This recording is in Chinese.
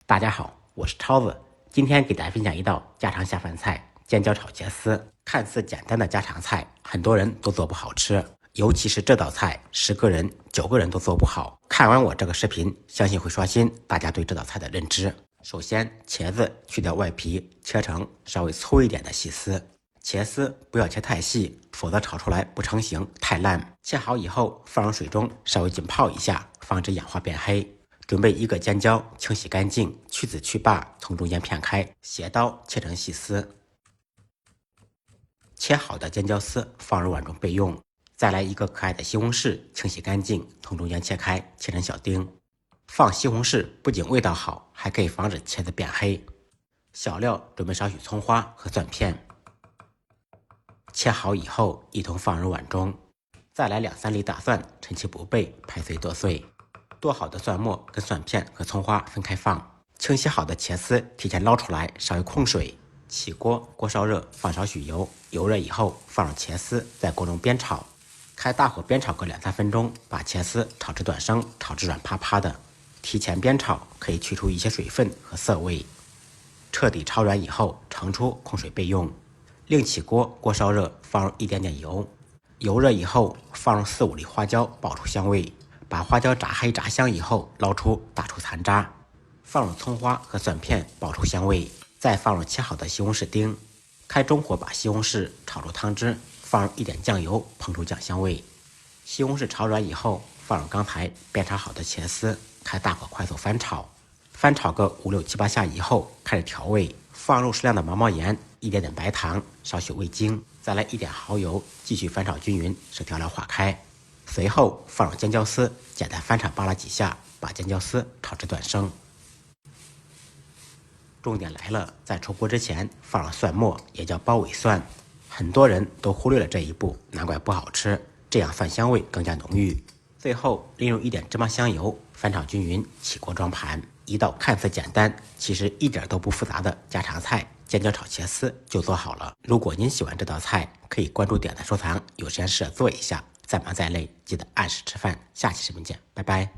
大家好，我是超子，今天给大家分享一道家常下饭菜——尖椒炒茄丝。看似简单的家常菜，很多人都做不好吃，尤其是这道菜，10个人9个人都做不好。看完我这个视频，相信会刷新大家对这道菜的认知。首先，茄子去掉外皮，切成稍微粗一点的细丝。茄丝不要切太细，否则炒出来不成形，太烂。切好以后，放入水中稍微浸泡一下，防止氧化变黑。准备1个尖椒，清洗干净，去籽去瓣，从中间片开，斜刀切成细丝。切好的尖椒丝放入碗中备用。再来1个可爱的西红柿，清洗干净，从中间切开，切成小丁。放西红柿不仅味道好，还可以防止茄子变黑。小料准备少许葱花和蒜片，切好以后一同放入碗中。再来2-3粒大蒜，趁其不备，拍碎剁碎。剁好的蒜末跟蒜片和葱花分开放。清洗好的茄丝提前捞出来，稍微控水。起锅，锅烧热，放少许油，油热以后放入茄丝，在锅中煸炒。开大火煸炒个2-3分钟，把茄丝炒至短生，炒至软趴趴的。提前煸炒可以去除一些水分和涩味。彻底炒软以后，盛出控水备用。另起锅，锅烧热，放入一点点油。油热以后，放入4-5粒花椒，爆出香味。把花椒炸黑炸香以后，捞出打出残渣，放入葱花和蒜片，爆出香味。再放入切好的西红柿丁，开中火把西红柿炒入汤汁，放入一点酱油，烹出酱香味。西红柿炒软以后，放入刚才煸炒好的茄丝，开大火快速翻炒。翻炒个5、6、7、8下以后，开始调味，放入适量的毛毛盐，一点点白糖，少许味精，再来1点蚝油，继续翻炒均匀，使调料化开。随后放入尖椒丝，简单翻炒扒拉几下，把尖椒丝炒至断生。重点来了，在出锅之前放入蒜末，也叫包尾蒜，很多人都忽略了这一步，难怪不好吃，这样蒜香味更加浓郁。最后利用1点芝麻香油，翻炒均匀，起锅装盘。一道看似简单，其实一点都不复杂的家常菜——尖椒炒茄丝就做好了。如果您喜欢这道菜，可以关注、点赞、收藏，有时间试着做一下。再忙再累，记得按时吃饭。下期视频见，拜拜。